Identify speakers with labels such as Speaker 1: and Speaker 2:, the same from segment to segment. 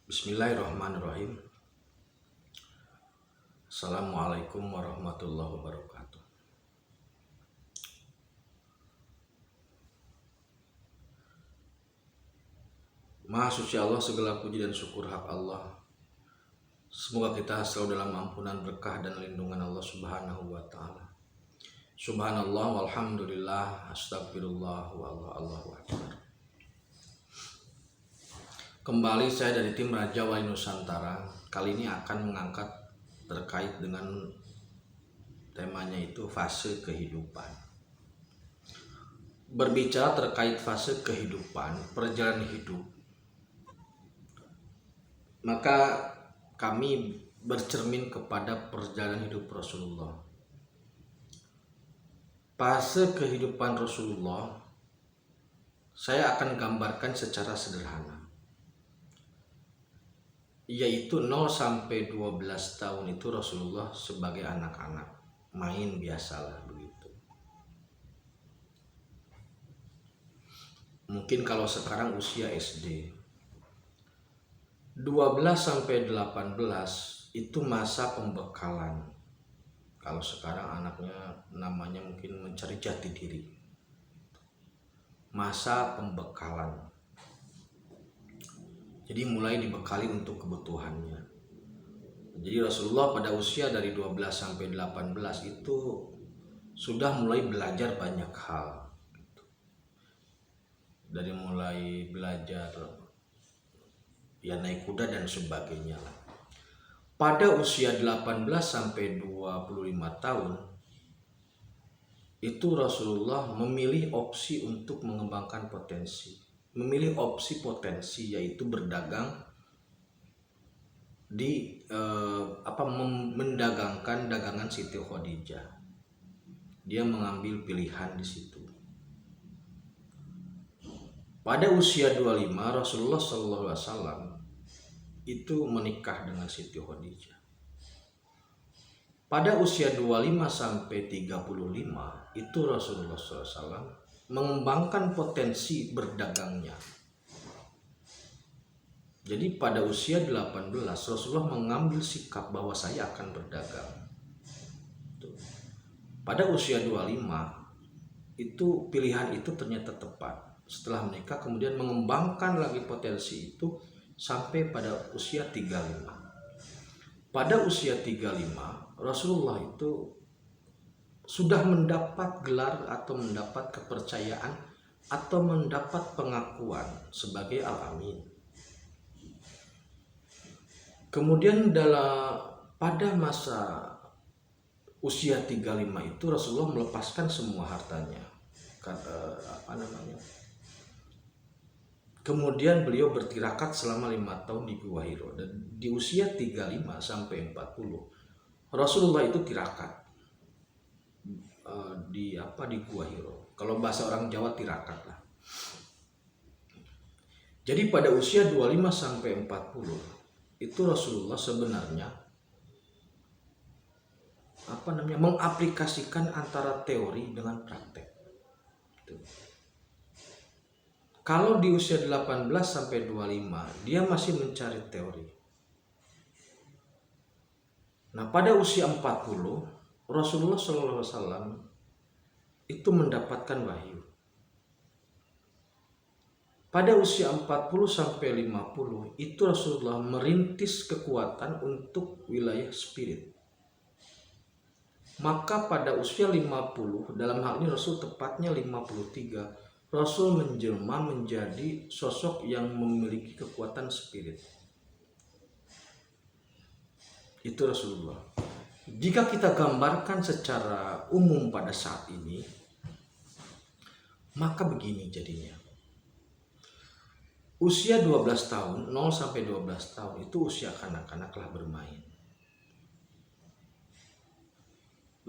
Speaker 1: Bismillahirrahmanirrahim. Assalamualaikum warahmatullahi wabarakatuh. Maha suci Allah, segala puji dan syukur hak Allah. Semoga kita selalu dalam ampunan, berkah dan lindungan Allah Subhanahu wa ta'ala. Subhanallah walhamdulillah, astagfirullah wa Allahu akbar. Kembali saya dari tim Raja Wali Nusantara. Kali ini akan mengangkat terkait dengan temanya itu fase kehidupan. Berbicara terkait fase kehidupan, perjalanan hidup, maka kami bercermin kepada perjalanan hidup Rasulullah. Fase kehidupan Rasulullah saya akan gambarkan secara sederhana, yaitu 0 sampai 12 tahun itu Rasulullah sebagai anak-anak main biasalah begitu. Mungkin kalau sekarang usia SD. 12 sampai 18 itu masa pembekalan. Kalau sekarang anaknya namanya mungkin mencari jati diri. Masa pembekalan. Jadi mulai dibekali untuk kebutuhannya. Jadi Rasulullah pada usia dari 12 sampai 18 itu sudah mulai belajar banyak hal. Dari mulai belajar ya naik kuda dan sebagainya lah. Pada usia 18 sampai 25 tahun itu Rasulullah memilih opsi untuk mengembangkan potensi. Memilih opsi potensi, yaitu berdagang di mendagangkan dagangan Siti Khadijah. Dia mengambil pilihan di situ. Pada usia 25 Rasulullah SAW itu menikah dengan Siti Khadijah. Pada usia 25 sampai 35 itu Rasulullah SAW mengembangkan potensi berdagangnya. Jadi pada usia 18 Rasulullah mengambil sikap bahwa saya akan berdagang. Pada usia 25 itu pilihan itu ternyata tepat. Setelah menikah kemudian mengembangkan lagi potensi itu sampai pada usia 35. Pada usia 35 Rasulullah itu sudah mendapat gelar atau mendapat kepercayaan atau mendapat pengakuan sebagai Al-Amin. Kemudian pada masa usia 35 itu Rasulullah melepaskan semua hartanya. Kemudian beliau bertirakat selama 5 tahun di Gua Hiro, dan di usia 35 sampai 40 Rasulullah itu tirakat di Gua Hiro. Kalau bahasa orang Jawa tirakat lah. Jadi pada usia 25 sampai 40 itu Rasulullah sebenarnya mengaplikasikan antara teori dengan praktek. Kalau di usia 18 sampai 25 dia masih mencari teori. Nah, pada usia 40 Rasulullah SAW itu mendapatkan wahyu. Pada usia 40 sampai 50 itu Rasulullah merintis kekuatan untuk wilayah spirit. Maka pada usia 50, dalam hal ini Rasul tepatnya 53, Rasul menjelma menjadi sosok yang memiliki kekuatan spirit. Itu Rasulullah. Jika kita gambarkan secara umum pada saat ini, maka begini jadinya. Usia 12 tahun, 0 sampai 12 tahun itu usia kanak-kanaklah bermain.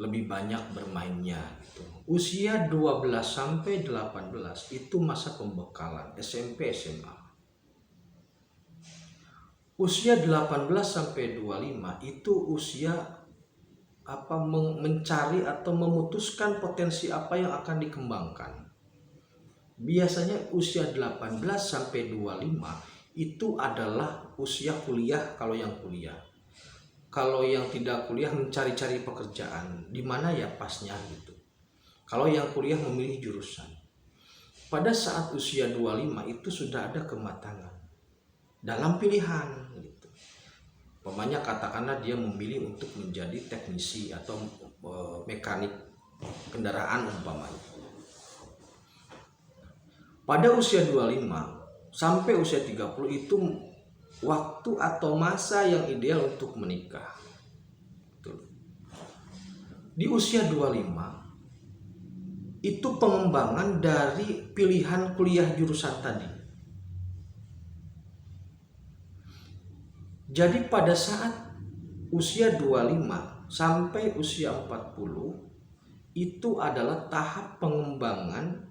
Speaker 1: Lebih banyak bermainnya gitu. Usia 12 sampai 18 itu masa pembekalan SMP SMA. Usia 18 sampai 25 itu usia mencari atau memutuskan potensi apa yang akan dikembangkan. Biasanya usia 18 sampai 25 itu adalah usia kuliah kalau yang kuliah. Kalau yang tidak kuliah mencari-cari pekerjaan, di mana ya pasnya gitu. Kalau yang kuliah memilih jurusan. Pada saat usia 25 itu sudah ada kematangan dalam pilihan gitu. Umpamanya katakanlah dia memilih untuk menjadi teknisi atau mekanik kendaraan umpamanya. Pada usia 25 sampai usia 30 itu waktu atau masa yang ideal untuk menikah. Di usia 25 itu pengembangan dari pilihan kuliah jurusan tadi. Jadi pada saat usia 25 sampai usia 40 itu adalah tahap pengembangan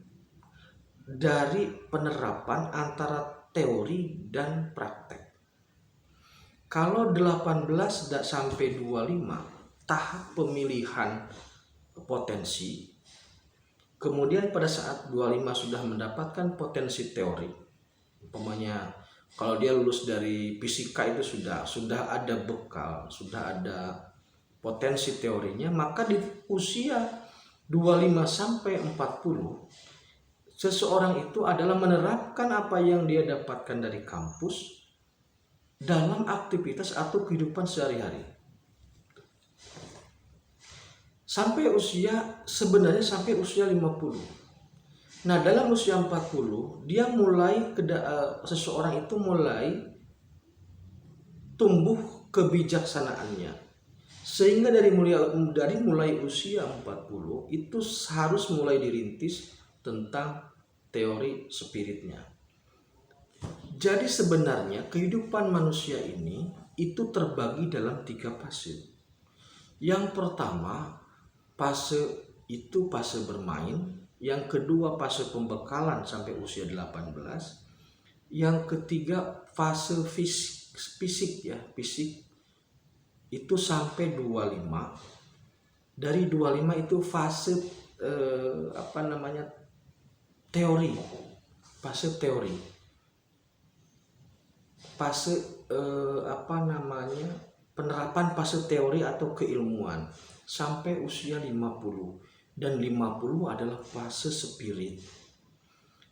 Speaker 1: dari penerapan antara teori dan praktek. Kalau 18 sampai 25 tahap pemilihan potensi. Kemudian pada saat 25 sudah mendapatkan potensi teori, umpamanya kalau dia lulus dari fisika itu sudah ada bekal, sudah ada potensi teorinya, maka di usia 25 sampai 40 seseorang itu adalah menerapkan apa yang dia dapatkan dari kampus dalam aktivitas atau kehidupan sehari-hari. Sebenarnya sampai usia 50. Nah, dalam usia 40 dia seseorang itu mulai tumbuh kebijaksanaannya. Sehingga dari mulai usia 40 itu harus mulai dirintis tentang teori spiritnya. Jadi sebenarnya kehidupan manusia ini itu terbagi dalam 3 fase. Yang pertama fase bermain, yang kedua fase pembekalan sampai usia 18, yang ketiga fase fisik itu sampai 25. Dari 25 itu fase teori. Penerapan fase teori atau keilmuan sampai usia 50, dan 50 adalah fase spirit.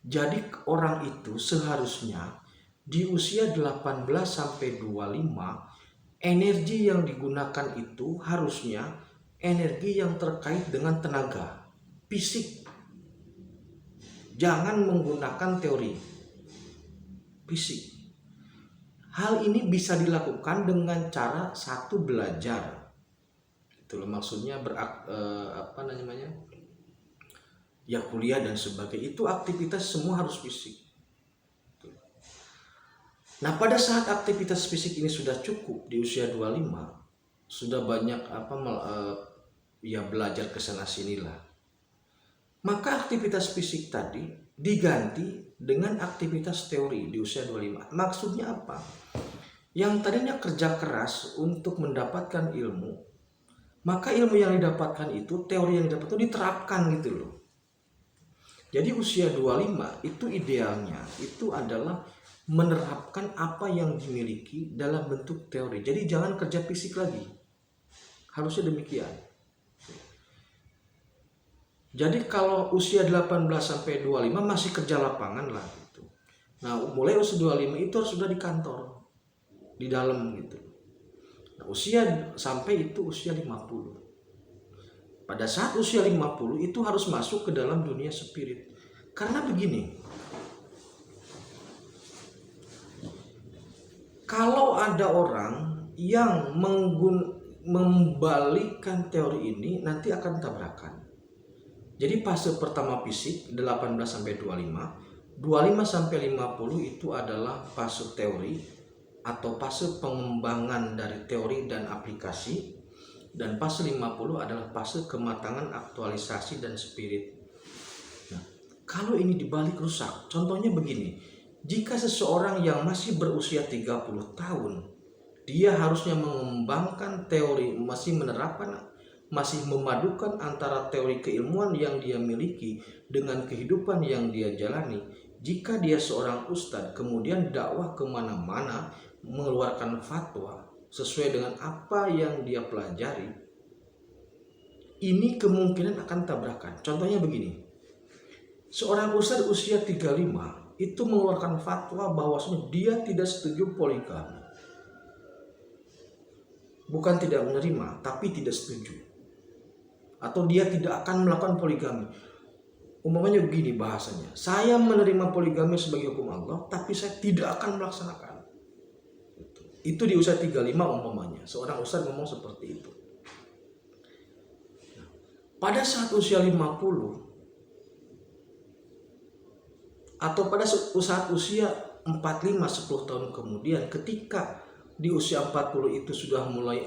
Speaker 1: Jadi orang itu seharusnya di usia 18 sampai 25 energi yang digunakan itu harusnya energi yang terkait dengan tenaga fisik. Jangan menggunakan teori fisik. Hal ini bisa dilakukan dengan cara satu belajar. Itu maksudnya ya kuliah dan sebagainya, itu aktivitas semua harus fisik. Nah, pada saat aktivitas fisik ini sudah cukup di usia 25, sudah banyak belajar kesana sinilah, maka aktivitas fisik tadi diganti dengan aktivitas teori di usia 25. Maksudnya apa? Yang tadinya kerja keras untuk mendapatkan ilmu, maka ilmu yang didapatkan itu, teori yang didapatkan itu diterapkan gitu loh. Jadi usia 25 itu idealnya itu adalah menerapkan apa yang dimiliki dalam bentuk teori. Jadi jangan kerja fisik lagi. Harusnya demikian. Jadi kalau usia 18 sampai 25 masih kerja lapangan lah gitu. Nah, mulai usia 25 itu harus sudah di kantor, di dalam gitu. Nah, usia 50. Pada saat usia 50 itu harus masuk ke dalam dunia spirit. Karena begini, kalau ada orang yang membalikkan teori ini, nanti akan tabrakan. Jadi fase pertama fisik 18 sampai 25, 25 sampai 50 itu adalah fase teori atau fase pengembangan dari teori dan aplikasi, dan fase 50 adalah fase kematangan aktualisasi dan spirit. Nah, kalau ini dibalik rusak, contohnya begini, jika seseorang yang masih berusia 30 tahun, dia harusnya mengembangkan teori, masih memadukan antara teori keilmuan yang dia miliki dengan kehidupan yang dia jalani, jika dia seorang ustadz kemudian dakwah kemana-mana mengeluarkan fatwa sesuai dengan apa yang dia pelajari, ini kemungkinan akan tabrakan. Contohnya begini, seorang ustadz usia 35 itu mengeluarkan fatwa bahwasanya dia tidak setuju poligami. Bukan tidak menerima, tapi tidak setuju. Atau dia tidak akan melakukan poligami. Umpamanya begini bahasanya, saya menerima poligami sebagai hukum Allah, tapi saya tidak akan melaksanakan. Itu di usia 35 umpamanya. Seorang ustadz ngomong seperti itu. Pada saat usia 50 atau pada saat usia 45 10 tahun kemudian, ketika di usia 40 itu sudah mulai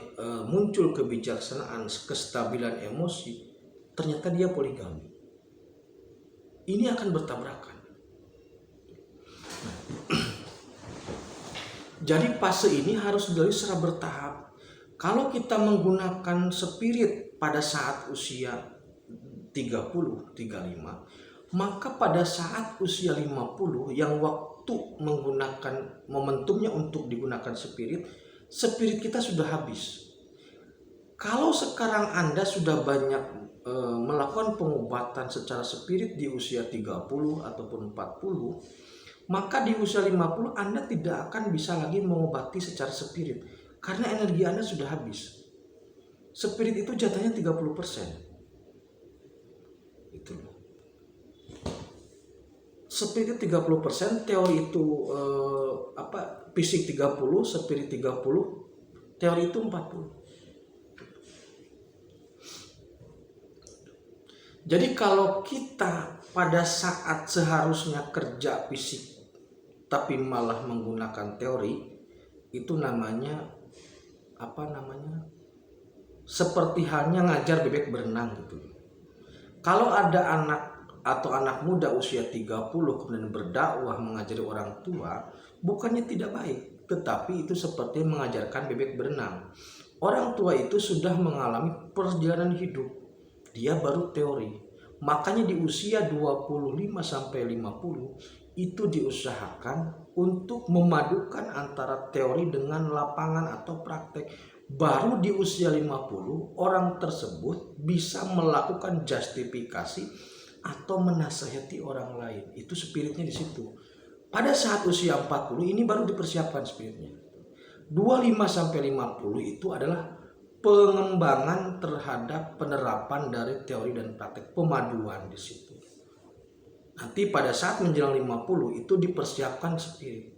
Speaker 1: muncul kebijaksanaan, kestabilan emosi, ternyata dia poligami. Ini akan bertabrakan. Jadi fase ini harus dilalui secara bertahap. Kalau kita menggunakan spirit pada saat usia 30, 35, maka pada saat usia 50 yang waktu menggunakan momentumnya untuk digunakan spirit kita sudah habis. Kalau sekarang Anda sudah banyak melakukan pengobatan secara spirit di usia 30 ataupun 40, maka di usia 50 Anda tidak akan bisa lagi mengobati secara spirit karena energi Anda sudah habis. Spirit itu jatahnya 30%. Itu loh. Spirit 30%, teori itu fisik 30, spirit 30, teori itu 40. Jadi kalau kita pada saat seharusnya kerja fisik tapi malah menggunakan teori, itu namanya seperti halnya ngajar bebek berenang gitu. Kalau ada anak atau anak muda usia 30 kemudian berdakwah mengajari orang tua, bukannya tidak baik, tetapi itu seperti mengajarkan bebek berenang. Orang tua itu sudah mengalami perjalanan hidup, dia baru teori. Makanya di usia 25 sampai 50 itu diusahakan untuk memadukan antara teori dengan lapangan atau praktek. Baru di usia 50 orang tersebut bisa melakukan justifikasi atau menasihati orang lain. Itu spiritnya di situ. Pada saat usia 40 ini baru dipersiapkan spiritnya. 25 sampai 50 itu adalah pengembangan terhadap penerapan dari teori dan praktek, pemaduan di situ. Nanti pada saat menjelang 50 itu dipersiapkan spirit.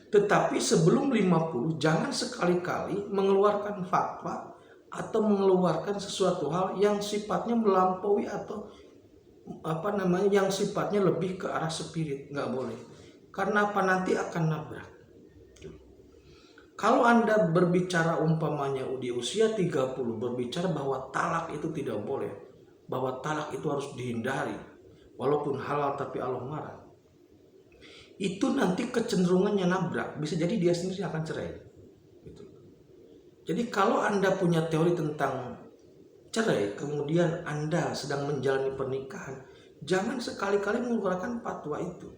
Speaker 1: Tetapi sebelum 50 jangan sekali-kali mengeluarkan fatwa atau mengeluarkan sesuatu hal yang sifatnya melampaui atau yang sifatnya lebih ke arah spirit. Nggak boleh. Karena nanti akan nabrak. Kalau Anda berbicara umpamanya di usia 30 berbicara bahwa talak itu tidak boleh, bahwa talak itu harus dihindari, walaupun halal tapi Allah marah, itu nanti kecenderungannya nabrak, bisa jadi dia sendiri akan cerai. Gitu. Jadi kalau Anda punya teori tentang cerai, kemudian Anda sedang menjalani pernikahan, jangan sekali-kali mengeluarkan fatwa itu.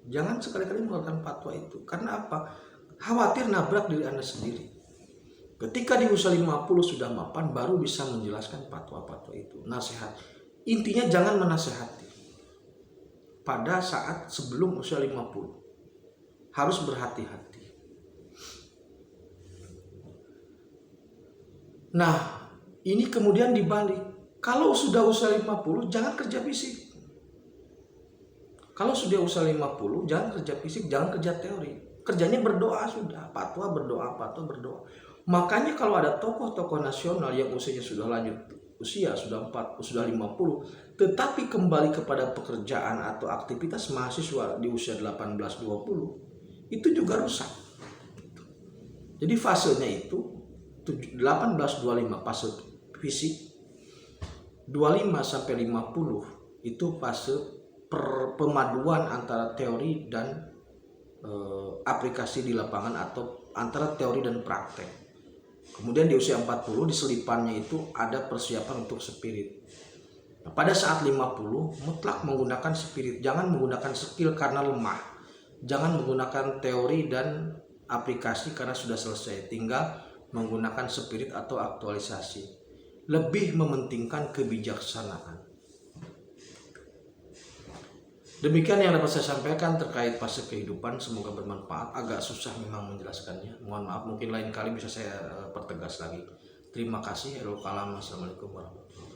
Speaker 1: Jangan sekali-kali mengeluarkan fatwa itu. Karena apa? Khawatir nabrak diri Anda sendiri. Ketika di usia 50 sudah mapan, baru bisa menjelaskan fatwa-fatwa itu. Nasihat. Intinya jangan menasehati. Pada saat sebelum usia 50. Harus berhati-hati. Nah, ini kemudian dibalik. Kalau sudah usia 50, jangan kerja fisik. Kalau sudah usia 50, jangan kerja fisik, jangan kerja teori. Kerjanya berdoa sudah, fatwa berdoa. Makanya kalau ada tokoh-tokoh nasional yang usianya sudah lanjut, sudah 50, tetapi kembali kepada pekerjaan atau aktivitas mahasiswa di usia 18-20, itu juga rusak. Jadi fasenya itu 18-25 fase fisik, 25 sampai 50 itu fase pemaduan antara teori dan aplikasi di lapangan atau antara teori dan praktek. Kemudian di usia 40 di selipannya itu ada persiapan untuk spirit. Nah, pada saat 50 mutlak menggunakan spirit, jangan menggunakan skill karena lemah, jangan menggunakan teori dan aplikasi karena sudah selesai, tinggal menggunakan spirit atau aktualisasi. Lebih mementingkan kebijaksanaan. Demikian yang dapat saya sampaikan terkait fase kehidupan, semoga bermanfaat. Agak susah memang menjelaskannya, mohon maaf, mungkin lain kali bisa saya pertegas lagi. Terima kasih. Assalamualaikum warahmatullahi wabarakatuh.